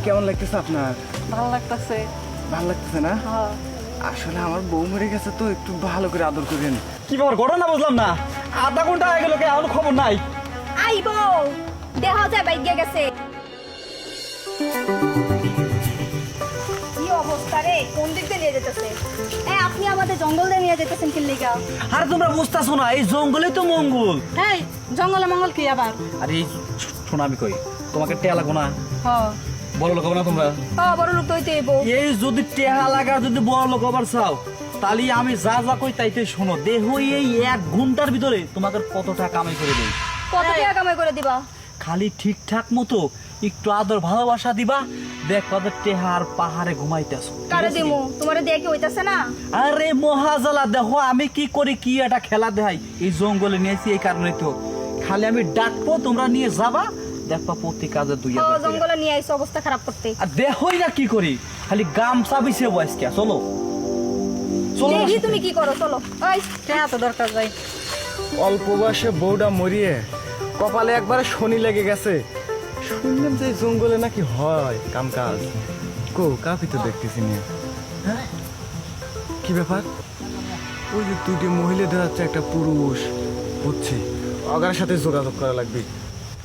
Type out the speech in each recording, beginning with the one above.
কেমন লাগতেছে আপনার? ভালো লাগতেছে। ভালো লাগতেছে না? হ্যাঁ। আসলে আমার বউ মরে গেছে তো, একটু ভালো করে আদর করেন। কি ব্যাপার ঘটনা বুঝলাম না, আধা ঘন্টা হয়ে গেল, এখনো খবর নাই। আইবো দেখা যায় বাইকে গেছে। কি অবস্থা রে, কোন দিক দিয়ে নিয়ে যেতেছে? আপনি আমাদের জঙ্গল দিয়ে নিয়ে যেতেছেন কি লিগা? আরে তোমরা বুঝতেছো না, এই জঙ্গলে তো মঙ্গল। এই জঙ্গলে মঙ্গল কি আবার? আরে এই শোনো, আমি কই তোমাকে টেয়া লাগবো না? হ্যাঁ বড় লোক হবে না তোমরা? বড় লোক তো হইতে হইবো। এই যদি টেহা লাগার যদি বড় লোক হবার চাও, তাহলে আমি যা যা কই তাইতে শোনো। দেহ এই 1 ঘন্টার ভিতরে তোমাকে কত টাকা কামাই করে দেই। কত টাকা কামাই করে দিবা? খালি ঠিকঠাক মতো একটু আদর ভালোবাসা দিবা, দেখ কত টেহার পাহাড়ে ঘুমাইতেছো। কারে দিমু? তোমারে দেখে হইতাছে না? আরে মহাজালা, দেখো আমি কি করি, কি একটা খেলা দেখাই। এই জঙ্গলে নিয়েছি এই কারণে তো, খালি আমি ডাকবো, তোমরা নিয়ে যাবা, দেখবা প্রতি কাজে 2000 টাকা। জঙ্গলে নিয়ে আইছো অবস্থা খারাপ করতে। আর দেখোই না কি করি, খালি গামছা বিছে বয়সকে। চলো চলো। দেখি তুমি কি করো, চলো। ওই টাকা তো দরকার যাই। অল্প বয়সে বউটা মরিয়ে কপালে একবারে শনি লেগে গেছে। শুনলাম যে এই জঙ্গলে নাকি হয় কাম কাজ। কাউকে তো দেখতেছি না। হ্যাঁ, কি ব্যাপার? ওই যে দুটি মহিলা দেখা যাচ্ছে, একটা পুরুষ। বুঝছি, অগার সাথে যোগাযোগ করা লাগবে।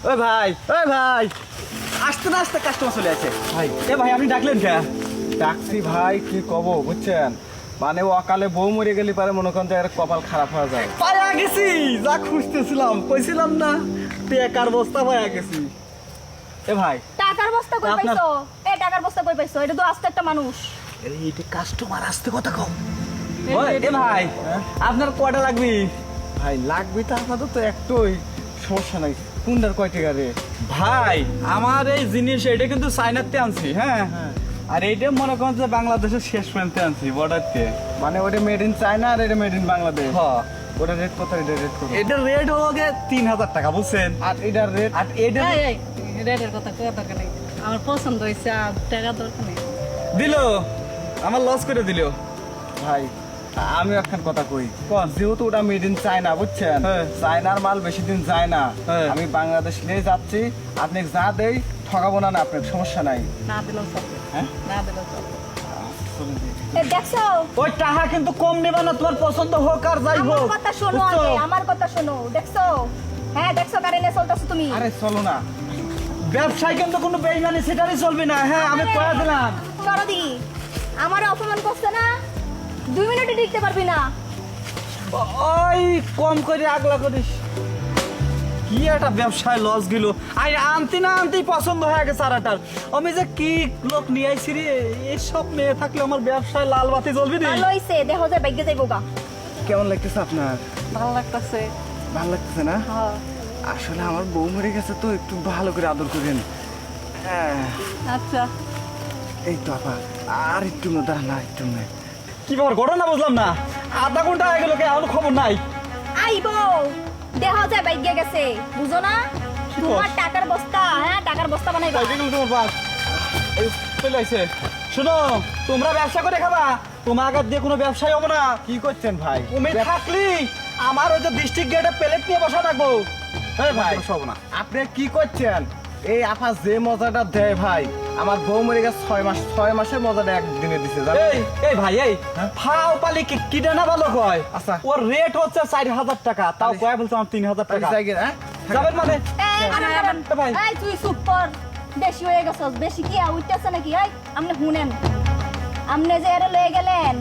ওই ভাই, ওই ভাই, আসতে না আসতে কাস্টমার চলে আছে। ভাই এ ভাই, আপনি ডাকলেন কে? ডাকছি ভাই, কি কব বুঝছেন, মানে অকালে বউ মরে গেলে পারে মনে করেন যে এর কপাল খারাপ হয়ে যায়। পায়া গেছি, যা খুঁজতেছিলাম, কইছিলাম না, টাকার বস্তা পায়া গেছি। এ ভাই, টাকার বস্তা কই আপনার- পাইছো? টাকার বস্তা কই পাইছো? এটা তো আস্তে একটা মানুষ। এইটা কাস্টমার আসতে কথা কও। ওই এ ভাই, আপনার কয়টা লাগবে? ভাই লাগবে তো আপাতত একটাই, সমস্যা নাই। কোনটার কয় টাকা রে? ভাই আমার এই জিনিস, এটা কিন্তু চাইনাতে আনছি। হ্যাঁ, আর এইটা মনে করেন যে বাংলাদেশের শেষ প্রান্তে আনছি, বর্ডারতে। মানে ওটা মেড ইন চায়না আর এটা মেড ইন বাংলাদেশ। হ্যাঁ, ওটা রেট কত? এটা রেট কত? এটা রেট হবে 3000 টাকা, বুঝছেন? আর এটার রেট? আর এটা এই রেটের কথা কই দরকার নেই, আমার পছন্দ হইছে, আর টাকা দরকার নেই। দিল, আমার লস করে দিল। ভাই আমি একখান কথা কই, যেহেতু ওটা মেড ইন চায়না বুঝছেন, হ্যাঁ। চায়নার মাল বেশি দিন যায় না। হ্যাঁ। আমি বাংলাদেশ নিয়ে যাচ্ছি, আপনি যা দেই ঠকাবো না, আপনার সমস্যা নাই। না দিলেও চলবে। হ্যাঁ? না দিলেও চলবে। দেখছো? ওই টাকা কিন্তু কম নেবা না, তোমার পছন্দ হোক আর যাই আমার হোক। কথা শোনো বুঝছো? আগে, আমার কথা শোনো। দেখছো? হ্যাঁ দেখছো, কারেন্টে চলতেছো তুমি। আরে চলো না। ব্যবসায় কিন্তু কোনো বেইমানি সেটারই চলবে না। হ্যাঁ, আমি কয়ে দিলাম। সরদি আমার অপমান করছে না, 2 মিনিটে টিকতে পারবি না। ওই কম করে আগলা করিস। কি একটা ব্যবসায় লস গেল। আই আনতে না আনতেই পছন্দ হয়ে গেছে সারাটার। আমি যে কি লোক নিয়ে আইছি রে, এসব মেয়ে থাকলে আমার ব্যবসায় লাল বাতি জ্বলবি রে। ভালো হইছে, দেখো যে বাইকে যাইবো গা। কেমন লাগতেছে আপনার? ভালো লাগতেছে। ভালো লাগতেছে না? হ্যাঁ। আসলে আমার বউ মরে গেছে তো, একটু ভালো করে আদর করেন। হ্যাঁ, আচ্ছা। এই তো আপা, আর একটু না, দাঁড়া না, একটু না। কি ব্যাপার ঘটনা বুঝলাম না, আধা ঘন্টা হয়ে গেল, এখনো খবর নাই। আইবো দেখা যায় বাইকে গেছে, বুঝো না? কি তোমার কস? টাকার বস্তা, হ্যাঁ টাকার বস্তা বানাইবা। কয়দিন হলো তোমার বাস? এই চলে আইছে। শোনো, তোমরা ব্যবসা করে খাবা, তোমার আগে দিয়ে কোনো ব্যবসায় হবো না। কি করছেন ভাই? তুমি থাকলি আমার ওই যে ডিস্ট্রিক্ট গেটে প্লেট নিয়ে বসা থাকবো। এই ভাই, ব্যবসা হবো না। আপনি কি করছেন? এই আপা যে মজাটা দেয় ভাই, আমার বউ মরে গেছে 6 মাস, 6 মাসের মজাটা একদিনে দিছে জানেন? এই এই ভাই, এই হ্যাঁ? ফাও পালি কিটা না ভালো কয়। আচ্ছা। ওর রেট হচ্ছে 4000 টাকা, তাও কয় বলছে আমার 3000 টাকা। হ্যাঁ? যাবেন মানে? কারণ কারণ এ ভাই। এই তুই চুপ কর, বেশি হয়ে গেছস। বেশি কি উঠতেছে নাকি? এই আপনি শুনেন, আপনি যে এর লয়ে গেলেন,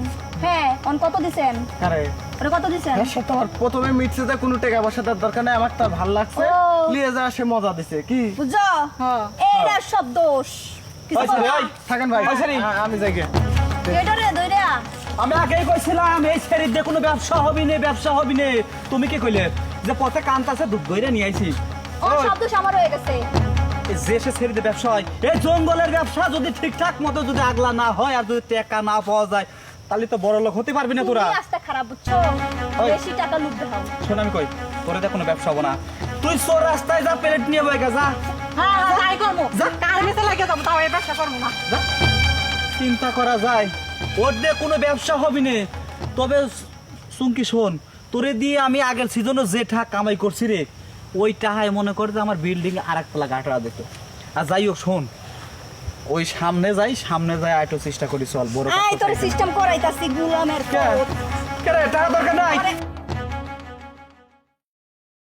হ্যাঁ অন কত দিছেন? আরে ওরে কত দিছেন? হ্যাঁ, সে তো আমার প্রথমে মিটছে যে কোনো টাকা পয়সার দরকার নাই, আমার তার ভালো লাগছে, ও। নিয়ে যা সে মজা দিছে কি। বুঝছো? হ্যাঁ। এরা সব দোষ। কিছু আচ্ছা, বলবা? এই, থাকেন ভাই, আচ্ছা রে। আমি যাই গে। এটা রে দইরা আমি আগেই কইছিলাম এই ছেড়ে দিয়ে কোনো ব্যবসা হবি না, ব্যবসা হবি না। তুমি কি কইলে যে পথে কান্তাছে দুধ গইরা নিয়ে আইছি। ও সব দোষ আমার হয়ে গেছে। এই যে সে ছেড়ে দিয়ে ব্যবসা হয়, এই জঙ্গলের ব্যবসা যদি ঠিকঠাক মতো যদি আগলা না হয় আর যদি টাকা না পাওয়া যায়, তাহলে তো বড় লোক হতে পারবি না তোরা। তুমি রাস্তা খারাপ বুঝছো, ওই। বেশি টাকা লুট দেখাও। শোন আমি কই, তোরে তো কোনো ব্যবসা হবো না। তুই চোর রাস্তায় যা, প্লেট নিয়ে বই যা। হ্যাঁ হ্যাঁ তাই করবো। যা। কার মিশে লাগে যাবো, তাও এই ব্যবসা করবো না। যা। চিন্তা করা যায়, ওর দিয়ে কোনো ব্যবসা হবে না। তবে চুমকি শোন, তোরে দিয়ে আমি আগের সিজনও যে টাকা কামাই করছি রে, ওই টাকায় মনে করে যে আমার বিল্ডিং আর এক তলা গাঁটরা দিত। আর যাই হোক শোন, ওই সামনে যাই আইটো চেষ্টা করি চল বড় আই তোর সিস্টেম করাইতাছি গুলামের পুত। কেরে টাকা দরকার নাই আরে